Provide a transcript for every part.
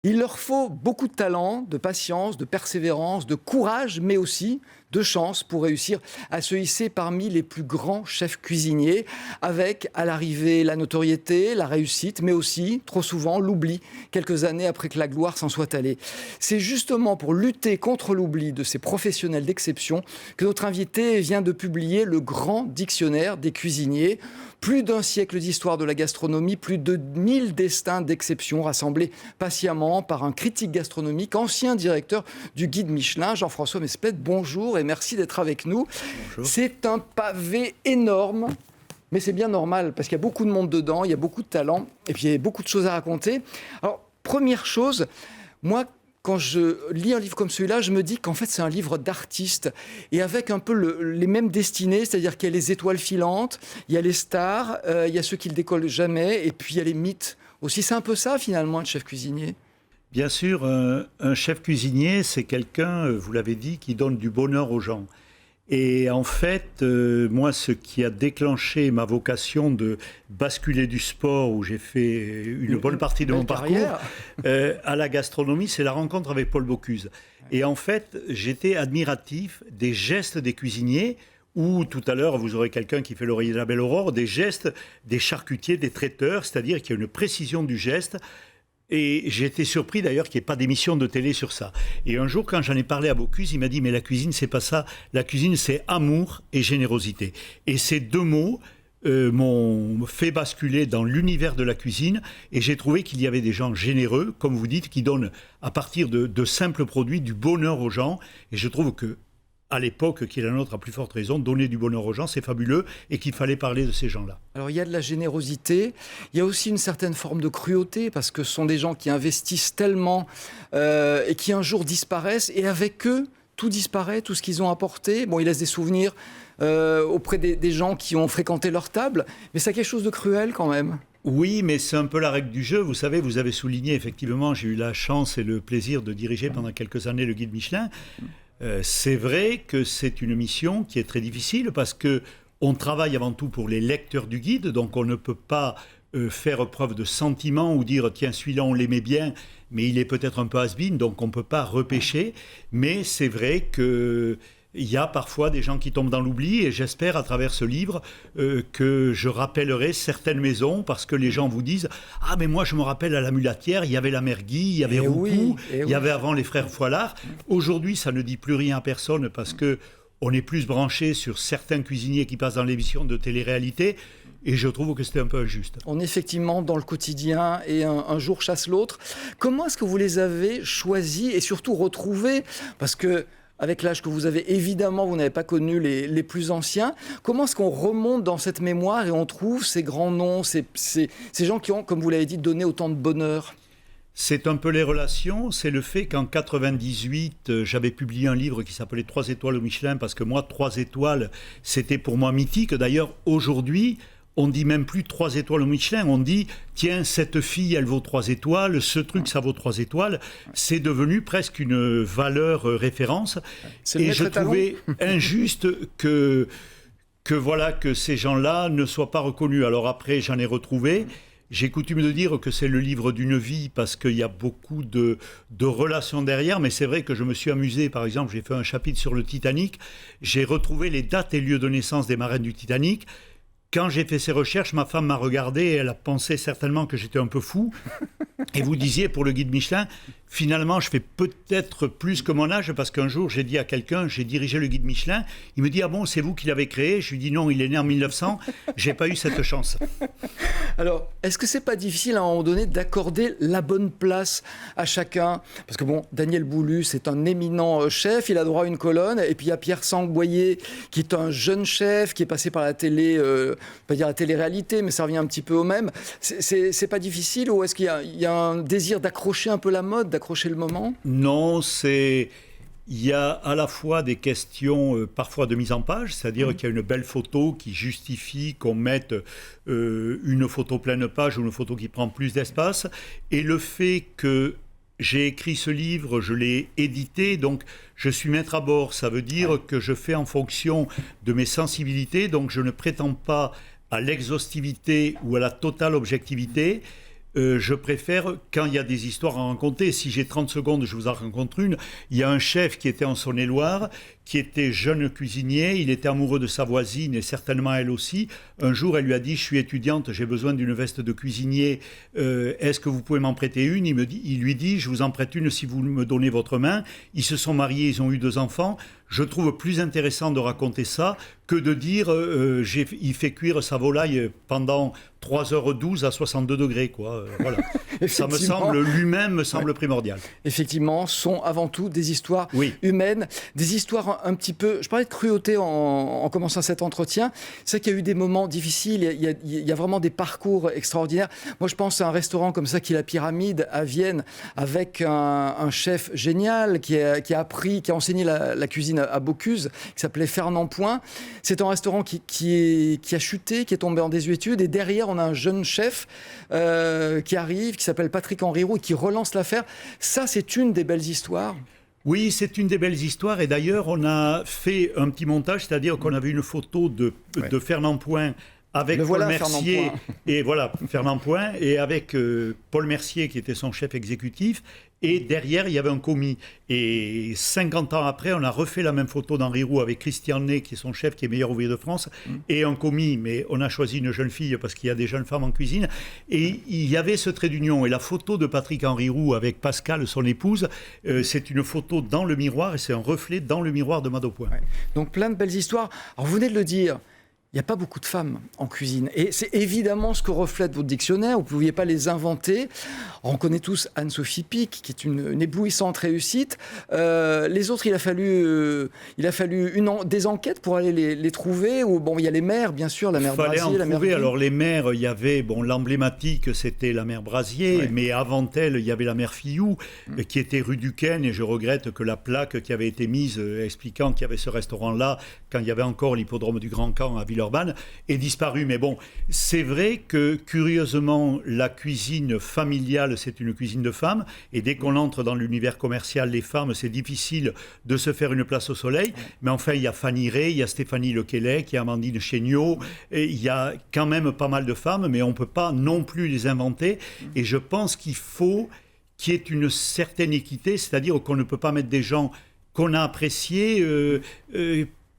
Il leur faut beaucoup de talent, de patience, de persévérance, de courage, mais aussi de chance pour réussir à se hisser parmi les plus grands chefs cuisiniers, avec à l'arrivée la notoriété, la réussite, mais aussi, trop souvent, l'oubli, quelques années après que la gloire s'en soit allée. C'est justement pour lutter contre l'oubli de ces professionnels d'exception que notre invité vient de publier le grand dictionnaire des cuisiniers. Plus d'un siècle d'histoire de la gastronomie, plus de 1000 destins d'exception rassemblés patiemment par un critique gastronomique, ancien directeur du guide Michelin, Jean-François Mesplet. Bonjour et merci d'être avec nous. Bonjour. C'est un pavé énorme, mais c'est bien normal parce qu'il y a beaucoup de monde dedans, il y a beaucoup de talent et puis il y a beaucoup de choses à raconter. Alors, première chose, moi, quand je lis un livre comme celui-là, je me dis qu'en fait, c'est un livre d'artistes et avec un peu les mêmes destinées, c'est-à-dire qu'il y a les étoiles filantes, il y a les stars, il y a ceux qui ne décollent jamais et puis il y a les mythes aussi. C'est un peu ça, finalement, un chef cuisinier. Bien sûr, un chef cuisinier, c'est quelqu'un, vous l'avez dit, qui donne du bonheur aux gens. Et en fait, moi, ce qui a déclenché ma vocation de basculer du sport, où j'ai fait une bonne partie de mon parcours, à la gastronomie, c'est la rencontre avec Paul Bocuse. Et en fait, j'étais admiratif des gestes des cuisiniers, ou tout à l'heure, vous aurez quelqu'un qui fait l'oreiller de la belle aurore, des gestes des charcutiers, des traiteurs, c'est-à-dire qu'il y a une précision du geste. Et j'ai été surpris d'ailleurs qu'il n'y ait pas d'émission de télé sur ça. Et un jour, quand j'en ai parlé à Bocuse, il m'a dit « Mais la cuisine, c'est pas ça. La cuisine, c'est amour et générosité. » Et ces deux mots m'ont fait basculer dans l'univers de la cuisine. Et j'ai trouvé qu'il y avait des gens généreux, comme vous dites, qui donnent à partir de simples produits du bonheur aux gens. Et je trouve que à l'époque, qui est la nôtre à plus forte raison, donner du bonheur aux gens, c'est fabuleux et qu'il fallait parler de ces gens-là. Alors il y a de la générosité, il y a aussi une certaine forme de cruauté parce que ce sont des gens qui investissent tellement et qui un jour disparaissent et avec eux, tout disparaît, tout ce qu'ils ont apporté. Bon, ils laissent des souvenirs auprès des gens qui ont fréquenté leur table, mais c'est quelque chose de cruel quand même. Oui, mais c'est un peu la règle du jeu. Vous savez, vous avez souligné, effectivement, j'ai eu la chance et le plaisir de diriger pendant quelques années le guide Michelin. C'est vrai que c'est une mission qui est très difficile parce qu'on travaille avant tout pour les lecteurs du guide, donc on ne peut pas faire preuve de sentiment ou dire tiens celui-là on l'aimait bien mais il est peut-être un peu has-been, donc on ne peut pas repêcher, mais c'est vrai que il y a parfois des gens qui tombent dans l'oubli et j'espère à travers ce livre que je rappellerai certaines maisons parce que les gens vous disent « Ah mais moi je me rappelle à la Mulatière, il y avait la mère Guy, il y avait Roucou, il y avait avant les frères Foilard. » Aujourd'hui ça ne dit plus rien à personne parce qu'on est plus branché sur certains cuisiniers qui passent dans l'émission de télé-réalité. Et je trouve que c'était un peu injuste. On est effectivement dans le quotidien et un jour chasse l'autre. Comment est-ce que vous les avez choisis et surtout retrouvés ? Parce que avec l'âge que vous avez, évidemment, vous n'avez pas connu les plus anciens. Comment est-ce qu'on remonte dans cette mémoire et on trouve ces grands noms, ces gens qui ont, comme vous l'avez dit, donné autant de bonheur ? C'est un peu les relations, c'est le fait qu'en 98, j'avais publié un livre qui s'appelait 3 étoiles au Michelin, parce que moi, 3 étoiles, c'était pour moi mythique. D'ailleurs, aujourd'hui, on dit même plus 3 étoiles au Michelin, on dit tiens, cette fille, elle vaut 3 étoiles, ce truc, ça vaut 3 étoiles. C'est devenu presque une valeur référence. Et je trouvais injuste que ces gens-là ne soient pas reconnus. Alors après, j'en ai retrouvé. J'ai coutume de dire que c'est le livre d'une vie parce qu'il y a beaucoup de relations derrière, mais c'est vrai que je me suis amusé. Par exemple, j'ai fait un chapitre sur le Titanic. J'ai retrouvé les dates et lieux de naissance des marins du Titanic. Quand j'ai fait ces recherches, ma femme m'a regardé et elle a pensé certainement que j'étais un peu fou. Et vous disiez pour le guide Michelin, finalement, je fais peut-être plus que mon âge parce qu'un jour, j'ai dit à quelqu'un, j'ai dirigé le guide Michelin. Il me dit, ah bon, c'est vous qui l'avez créé ? Je lui dis non, il est né en 1900. J'ai pas eu cette chance. Alors, est-ce que c'est pas difficile à un moment donné d'accorder la bonne place à chacun ? Parce que bon, Daniel Boulud, c'est un éminent chef, il a droit à une colonne. Et puis il y a Pierre Sangboyer, qui est un jeune chef, qui est passé par la télé, pas dire la télé-réalité, mais ça revient un petit peu au même. C'est pas difficile ou est-ce qu'il y a un désir d'accrocher un peu la mode, d'accrocher le moment ? Non, il y a à la fois des questions parfois de mise en page, c'est-à-dire qu'il y a une belle photo qui justifie qu'on mette une photo pleine page ou une photo qui prend plus d'espace. Et le fait que j'ai écrit ce livre, je l'ai édité, donc je suis maître à bord. Ça veut dire que je fais en fonction de mes sensibilités, donc je ne prétends pas à l'exhaustivité ou à la totale objectivité. je préfère quand il y a des histoires à raconter. Si j'ai 30 secondes, je vous en raconte une. Il y a un chef qui était en Saône-et-Loire, qui était jeune cuisinier, il était amoureux de sa voisine et certainement elle aussi. Un jour, elle lui a dit « Je suis étudiante, j'ai besoin d'une veste de cuisinier, est-ce que vous pouvez m'en prêter une ?» Il lui dit « Je vous en prête une si vous me donnez votre main. » Ils se sont mariés, ils ont eu 2 enfants. Je trouve plus intéressant de raconter ça que de dire il fait cuire sa volaille pendant 3h12 à 62 degrés. Quoi. Voilà. Ça me semble, lui-même me semble primordial. Effectivement, sont avant tout des histoires humaines, des histoires un petit peu... Je parlais de cruauté en commençant cet entretien. C'est qu'il y a eu des moments difficiles, il y a vraiment des parcours extraordinaires. Moi, je pense à un restaurant comme ça qui est la Pyramide à Vienne, avec un chef génial qui a enseigné la cuisine à Bocuse, qui s'appelait Fernand Point. C'est un restaurant qui a chuté, qui est tombé en désuétude, et derrière, on a un jeune chef qui arrive, qui s'appelle Patrick-Henri Roux, et qui relance l'affaire. Ça, c'est une des belles histoires. Oui, c'est une des belles histoires, et d'ailleurs, on a fait un petit montage, c'est-à-dire qu'on avait une photo de Fernand Point avec Paul Mercier, et voilà, Fernand Point, et avec Paul Mercier, qui était son chef exécutif, et derrière, il y avait un commis. Et 50 ans après, on a refait la même photo d'Henri Roux avec Christian Ney, qui est son chef, qui est meilleur ouvrier de France, et un commis, mais on a choisi une jeune fille parce qu'il y a des jeunes femmes en cuisine, et il y avait ce trait d'union. Et la photo de Patrick-Henri Roux avec Pascal, son épouse, c'est une photo dans le miroir, et c'est un reflet dans le miroir de Mado Point. Ouais. Donc plein de belles histoires. Alors vous venez de le dire, il n'y a pas beaucoup de femmes en cuisine. Et c'est évidemment ce que reflète votre dictionnaire. Vous ne pouviez pas les inventer. On connaît tous Anne-Sophie Pic, qui est une éblouissante réussite. Les autres, il a fallu des enquêtes pour aller les trouver. Il y a les mères, bien sûr, la mère Brasier. Alors les mères, il y avait, l'emblématique, c'était la mère Brasier, mais avant elle, il y avait la mère Fillou, qui était rue Duquesne, et je regrette que la plaque qui avait été mise expliquant qu'il y avait ce restaurant-là, quand il y avait encore l'hippodrome du Grand Camp à Villeurbanne, est disparu. Mais bon, c'est vrai que, curieusement, la cuisine familiale, c'est une cuisine de femmes, et dès qu'on entre dans l'univers commercial, les femmes, c'est difficile de se faire une place au soleil. Mais enfin, il y a Fanny Ray, il y a Stéphanie Lequelec, il y a Amandine Chéniaud, et il y a quand même pas mal de femmes, mais on ne peut pas non plus les inventer. Et je pense qu'il faut qu'il y ait une certaine équité, c'est-à-dire qu'on ne peut pas mettre des gens qu'on a appréciés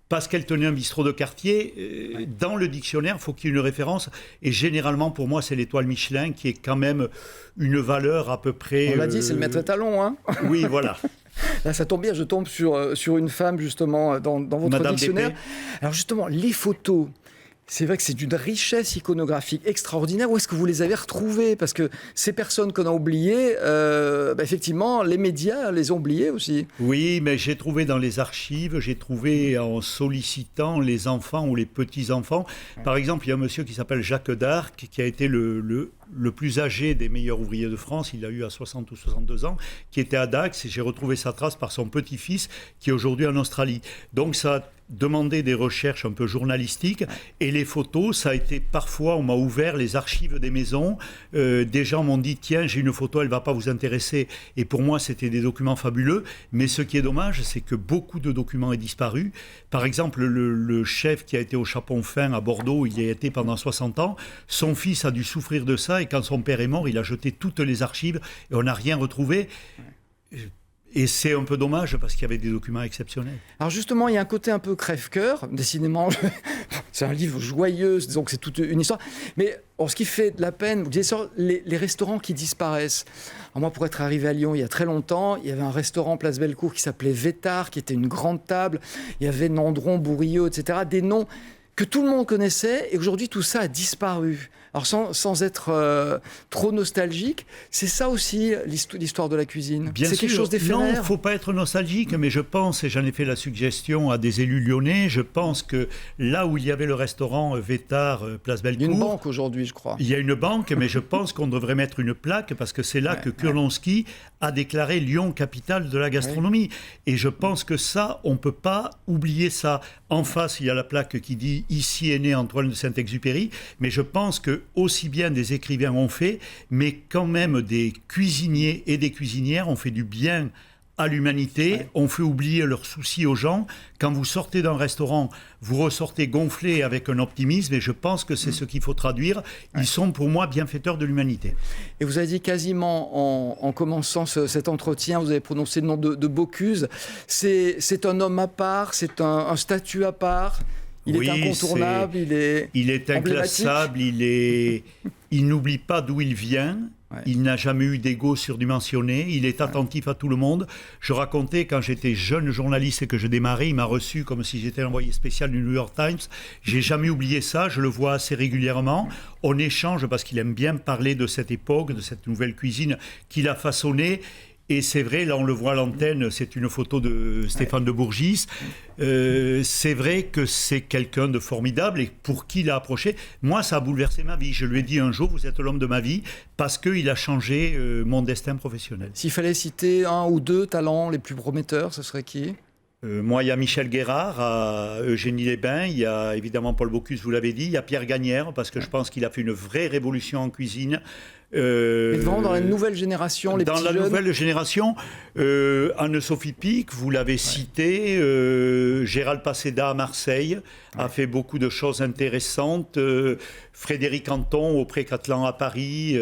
parce qu'elle tenait un bistrot de quartier. Dans le dictionnaire, il faut qu'il y ait une référence. Et généralement, pour moi, c'est l'étoile Michelin qui est quand même une valeur à peu près... On l'a dit, c'est le maître étalon. Hein. Oui, voilà. Là, ça tombe bien, je tombe sur une femme, justement, dans votre Madame dictionnaire. Despé. Alors, justement, les photos... C'est vrai que c'est d'une richesse iconographique extraordinaire. Où est-ce que vous les avez retrouvées ? Parce que ces personnes qu'on a oubliées, effectivement, les médias les ont oubliées aussi. Oui, mais j'ai trouvé dans les archives, j'ai trouvé en sollicitant les enfants ou les petits-enfants. Par exemple, il y a un monsieur qui s'appelle Jacques d'Arc, qui a été le plus âgé des meilleurs ouvriers de France, il l'a eu à 60 ou 62 ans, qui était à Dax, et j'ai retrouvé sa trace par son petit-fils, qui est aujourd'hui en Australie. Donc ça a demandé des recherches un peu journalistiques, et les photos, ça a été parfois, on m'a ouvert les archives des maisons, des gens m'ont dit, tiens, j'ai une photo, elle ne va pas vous intéresser, et pour moi, c'était des documents fabuleux, mais ce qui est dommage, c'est que beaucoup de documents aient disparu. Par exemple, le chef qui a été au Chapon Fin à Bordeaux, il y a été pendant 60 ans, son fils a dû souffrir de ça, et quand son père est mort, il a jeté toutes les archives, et on n'a rien retrouvé. Et c'est un peu dommage parce qu'il y avait des documents exceptionnels. Alors justement, il y a un côté un peu crève-cœur. Décidément, c'est un livre joyeux, donc c'est toute une histoire. Mais ce qui fait de la peine, vous disiez les restaurants qui disparaissent. Alors moi, pour être arrivé à Lyon il y a très longtemps, il y avait un restaurant Place Bellecour qui s'appelait Vétard, qui était une grande table. Il y avait Nandron, Bourriot, etc. Des noms que tout le monde connaissait. Et aujourd'hui, tout ça a disparu. Alors sans être trop nostalgique, c'est ça aussi l'histoire de la cuisine. Bien c'est sûr, quelque chose d'éphémère. Non, il ne faut pas être nostalgique, mais je pense, et j'en ai fait la suggestion à des élus lyonnais, je pense que là où il y avait le restaurant Vétard, Place Bellecour... Il y a une banque aujourd'hui, je crois. Il y a une banque, mais je pense qu'on devrait mettre une plaque, parce que c'est là que Kurlonski a déclaré Lyon capitale de la gastronomie. Et je pense que ça, on ne peut pas oublier ça. En face, il y a la plaque qui dit « Ici est né Antoine de Saint-Exupéry », mais je pense que aussi bien des écrivains ont fait, mais quand même des cuisiniers et des cuisinières ont fait du bien à l'humanité, Ouais. on fait oublier leurs soucis aux gens. Quand vous sortez d'un restaurant, vous ressortez gonflé avec un optimisme et je pense que c'est ce qu'il faut traduire. Ils sont pour moi bienfaiteurs de l'humanité. Et vous avez dit quasiment en commençant cet entretien, vous avez prononcé le nom de Bocuse. C'est un homme à part, c'est un statut à part. Il Oui, est incontournable, il est inclassable, il n'oublie pas d'où il vient. Ouais. Il n'a jamais eu d'ego surdimensionné, il est attentif à tout le monde. Je racontais quand j'étais jeune journaliste et que je démarrais, il m'a reçu comme si j'étais l'envoyé spécial du New York Times. J'ai jamais oublié ça, je le vois assez régulièrement. On échange parce qu'il aime bien parler de cette époque, de cette nouvelle cuisine qu'il a façonnée. Et c'est vrai, là on le voit à l'antenne, c'est une photo de Stéphane de Bourgis. C'est vrai que c'est quelqu'un de formidable et pour qui il a approché. Moi, ça a bouleversé ma vie. Je lui ai dit un jour, vous êtes l'homme de ma vie, parce qu'il a changé mon destin professionnel. S'il fallait citer un ou deux talents les plus prometteurs, ce serait qui ? Moi, il y a Michel Guérard, à Eugénie-les-Bains, il y a évidemment Paul Bocuse, vous l'avez dit, il y a Pierre Gagnère, parce que je pense qu'il a fait une vraie révolution en cuisine. Mais vraiment dans la nouvelle génération, les petits jeunes. Dans la nouvelle génération, Anne-Sophie Pic, vous l'avez cité, Gérald Paseda à Marseille a fait beaucoup de choses intéressantes. Frédéric Anton au Pré-Catelan à Paris,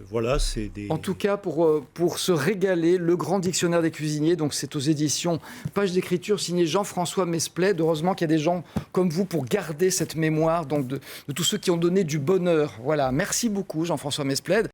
voilà, c'est des... En tout cas, pour se régaler, le grand dictionnaire des cuisiniers, donc c'est aux éditions Page d'écriture signé Jean-François Mesplède. Heureusement qu'il y a des gens comme vous pour garder cette mémoire donc de tous ceux qui ont donné du bonheur. Voilà, merci beaucoup Jean-François Mesplède.